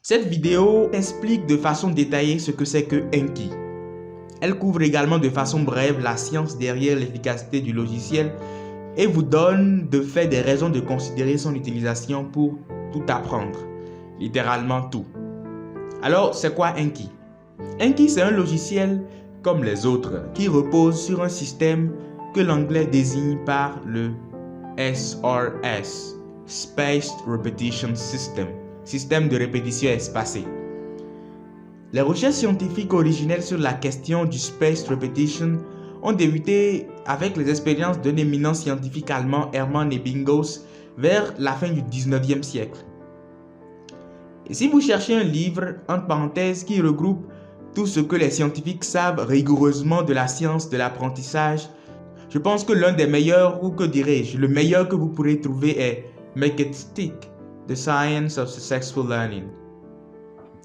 Cette vidéo explique de façon détaillée ce que c'est que Anki. Elle couvre également de façon brève la science derrière l'efficacité du logiciel et vous donne de fait des raisons de considérer son utilisation pour tout apprendre, littéralement tout. Alors, c'est quoi Anki? Anki, c'est un logiciel comme les autres qui repose sur un système que l'anglais désigne par le SRS, Spaced Repetition System, système de répétition espacée. Les recherches scientifiques originelles sur la question du spaced repetition ont débuté avec les expériences d'un éminent scientifique allemand, Hermann Ebbinghaus, vers la fin du 19e siècle. Et si vous cherchez un livre, entre parenthèses, qui regroupe tout ce que les scientifiques savent rigoureusement de la science de l'apprentissage, je pense que l'un des meilleurs, ou que dirais-je, le meilleur que vous pourrez trouver est Make It Stick, The Science of Successful Learning.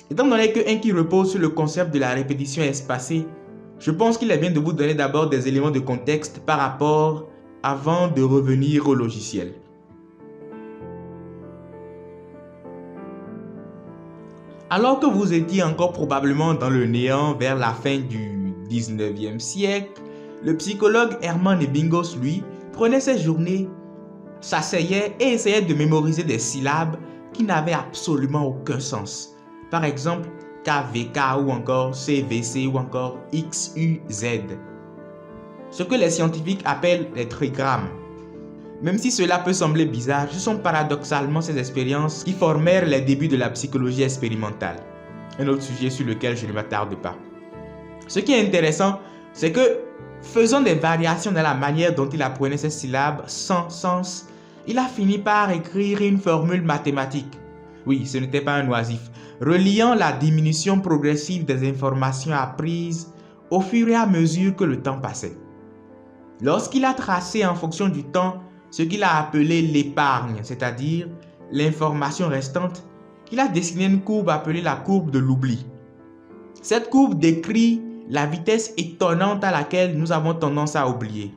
Étant donné que Anki repose sur le concept de la répétition espacée, je pense qu'il est bien de vous donner d'abord des éléments de contexte par rapport avant de revenir au logiciel. Alors que vous étiez encore probablement dans le néant vers la fin du 19e siècle, le psychologue Hermann Ebbinghaus, lui, prenait ses journées, s'asseyait et essayait de mémoriser des syllabes qui n'avaient absolument aucun sens. Par exemple, KVK ou encore CVC ou encore XUZ. Ce que les scientifiques appellent les trigrammes. Même si cela peut sembler bizarre, ce sont paradoxalement ces expériences qui formèrent les débuts de la psychologie expérimentale. Un autre sujet sur lequel je ne m'attarde pas. Ce qui est intéressant, c'est que faisant des variations dans la manière dont il apprenait ces syllabes sans sens, il a fini par écrire une formule mathématique. Oui, ce n'était pas un oisif, reliant la diminution progressive des informations apprises au fur et à mesure que le temps passait. Lorsqu'il a tracé en fonction du temps ce qu'il a appelé l'épargne, c'est-à-dire l'information restante, il a dessiné une courbe appelée la courbe de l'oubli. Cette courbe décrit la vitesse étonnante à laquelle nous avons tendance à oublier.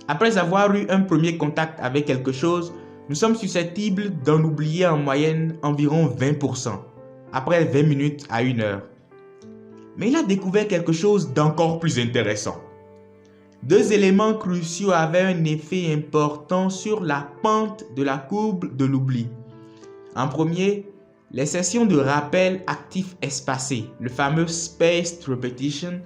Après avoir eu un premier contact avec quelque chose, nous sommes susceptibles d'en oublier en moyenne environ 20%, après 20 minutes à 1 heure. Mais il a découvert quelque chose d'encore plus intéressant. Deux éléments cruciaux avaient un effet important sur la pente de la courbe de l'oubli. En premier, les sessions de rappel actif espacé, le fameux spaced repetition,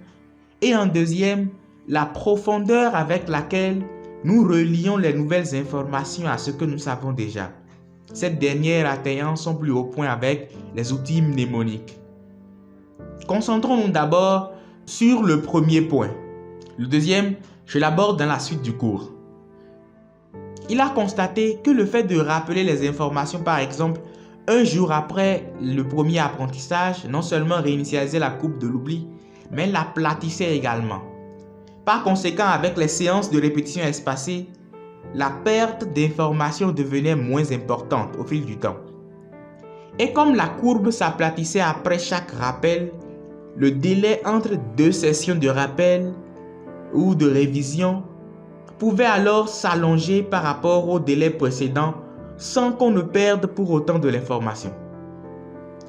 et en deuxième, la profondeur avec laquelle nous relions les nouvelles informations à ce que nous savons déjà. Cette dernière atteignant son plus haut point avec les outils mnémoniques. Concentrons-nous d'abord sur le premier point. Le deuxième, je l'aborde dans la suite du cours. Il a constaté que le fait de rappeler les informations, par exemple, un jour après le premier apprentissage, non seulement réinitialisait la courbe de l'oubli, mais l'aplatissait également. Par conséquent, avec les séances de répétition espacée, la perte d'informations devenait moins importante au fil du temps. Et comme la courbe s'aplatissait après chaque rappel, le délai entre deux sessions de rappel ou de révision pouvait alors s'allonger par rapport au délai précédent sans qu'on ne perde pour autant de l'information.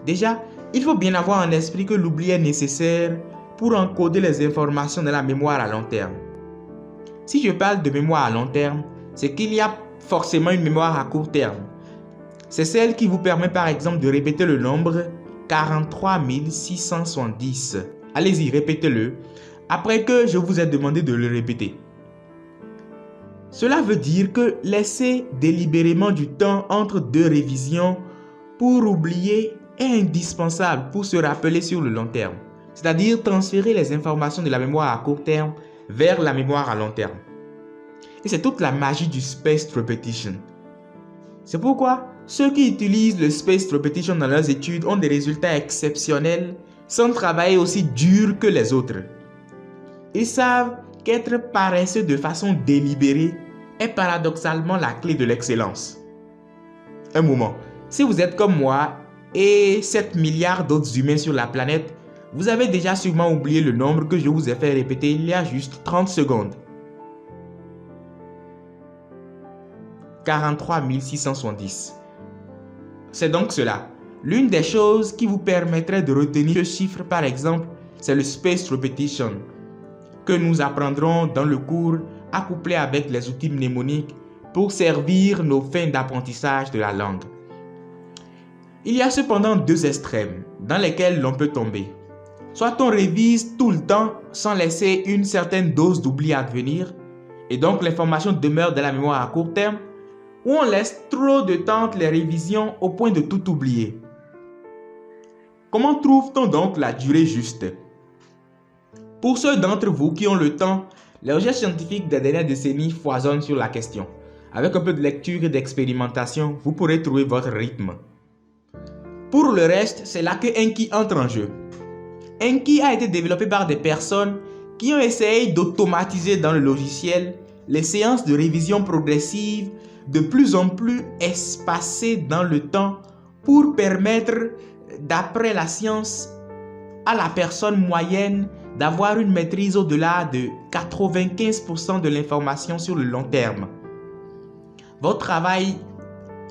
Déjà, il faut bien avoir en esprit que l'oubli est nécessaire pour encoder les informations dans la mémoire à long terme. Si je parle de mémoire à long terme, c'est qu'il y a forcément une mémoire à court terme. C'est celle qui vous permet par exemple de répéter le nombre 43 670. Allez-y, répétez-le, après que je vous ai demandé de le répéter. Cela veut dire que laisser délibérément du temps entre deux révisions pour oublier est indispensable pour se rappeler sur le long terme. C'est-à-dire transférer les informations de la mémoire à court terme vers la mémoire à long terme. Et c'est toute la magie du spaced repetition. C'est pourquoi ceux qui utilisent le spaced repetition dans leurs études ont des résultats exceptionnels sans travailler aussi dur que les autres. Ils savent qu'être paresseux de façon délibérée est paradoxalement la clé de l'excellence. Un moment, si vous êtes comme moi et 7 milliards d'autres humains sur la planète, vous avez déjà sûrement oublié le nombre que je vous ai fait répéter il y a juste 30 secondes. 43 670. C'est donc cela. L'une des choses qui vous permettrait de retenir ce chiffre par exemple, c'est le spaced repetition que nous apprendrons dans le cours accouplé avec les outils mnémoniques pour servir nos fins d'apprentissage de la langue. Il y a cependant deux extrêmes dans lesquels l'on peut tomber. Soit on révise tout le temps sans laisser une certaine dose d'oubli advenir, et donc l'information demeure dans la mémoire à court terme, ou on laisse trop de temps entre les révisions au point de tout oublier. Comment trouve-t-on donc la durée juste? Pour ceux d'entre vous qui ont le temps, les recherches scientifiques des dernières décennies foisonnent sur la question. Avec un peu de lecture et d'expérimentation, vous pourrez trouver votre rythme. Pour le reste, c'est là que Anki entre en jeu. Anki a été développé par des personnes qui ont essayé d'automatiser dans le logiciel les séances de révision progressive de plus en plus espacées dans le temps pour permettre, d'après la science, à la personne moyenne d'avoir une maîtrise au-delà de 95% de l'information sur le long terme. Votre travail,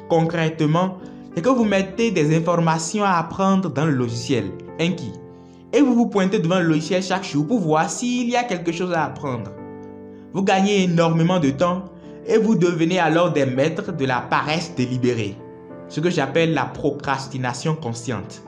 concrètement, c'est que vous mettez des informations à apprendre dans le logiciel Anki et vous vous pointez devant le logiciel chaque jour pour voir s'il y a quelque chose à apprendre. Vous gagnez énormément de temps et vous devenez alors des maîtres de la paresse délibérée, ce que j'appelle la procrastination consciente.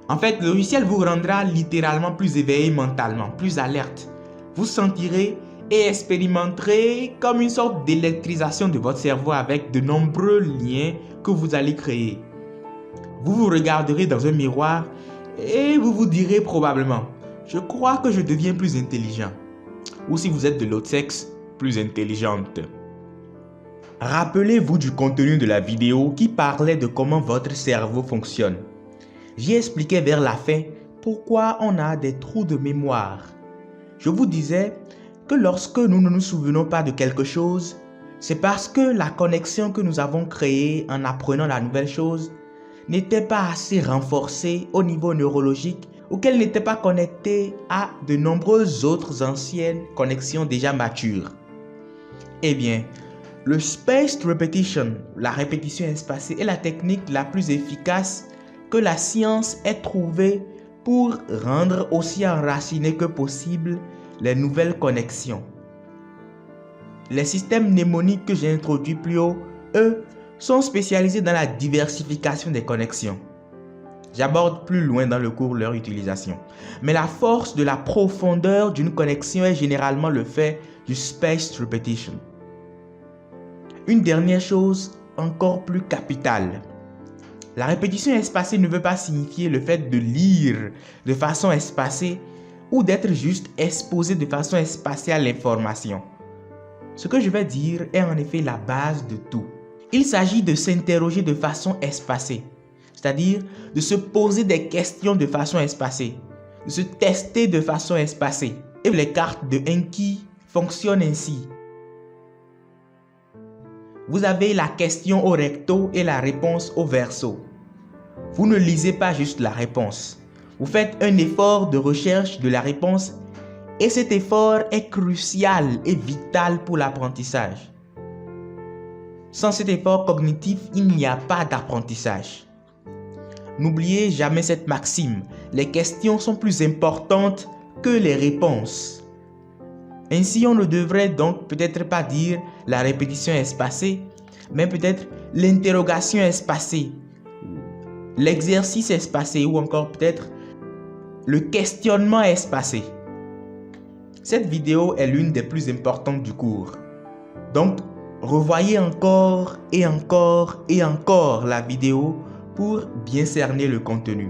En fait, le logiciel vous rendra littéralement plus éveillé mentalement, plus alerte. Vous sentirez et expérimenterez comme une sorte d'électrisation de votre cerveau avec de nombreux liens que vous allez créer. Vous vous regarderez dans un miroir et vous vous direz probablement « Je crois que je deviens plus intelligent » ou si vous êtes de l'autre sexe, plus intelligente. Rappelez-vous du contenu de la vidéo qui parlait de comment votre cerveau fonctionne. J'y expliquais vers la fin pourquoi on a des trous de mémoire. Je vous disais que lorsque nous ne nous souvenons pas de quelque chose, c'est parce que la connexion que nous avons créée en apprenant la nouvelle chose n'était pas assez renforcée au niveau neurologique ou qu'elle n'était pas connectée à de nombreuses autres anciennes connexions déjà matures. Eh bien, le spaced repetition, la répétition espacée, est la technique la plus efficace que la science ait trouvée pour rendre aussi enracinées que possible les nouvelles connexions. Les systèmes mnémoniques que j'ai introduits plus haut, eux, sont spécialisés dans la diversification des connexions. J'aborde plus loin dans le cours leur utilisation. Mais la force de la profondeur d'une connexion est généralement le fait du spaced repetition. Une dernière chose encore plus capitale. La répétition espacée ne veut pas signifier le fait de lire de façon espacée ou d'être juste exposé de façon espacée à l'information. Ce que je vais dire est en effet la base de tout. Il s'agit de s'interroger de façon espacée, c'est-à-dire de se poser des questions de façon espacée, de se tester de façon espacée. Et les cartes de Anki fonctionnent ainsi. Vous avez la question au recto et la réponse au verso. Vous ne lisez pas juste la réponse. Vous faites un effort de recherche de la réponse et cet effort est crucial et vital pour l'apprentissage. Sans cet effort cognitif, il n'y a pas d'apprentissage. N'oubliez jamais cette maxime. Les questions sont plus importantes que les réponses. Ainsi, on ne devrait donc peut-être pas dire la répétition espacée, mais peut-être l'interrogation espacée, l'exercice espacé ou encore peut-être le questionnement espacé. Cette vidéo est l'une des plus importantes du cours. Donc, revoyez encore et encore et encore la vidéo pour bien cerner le contenu.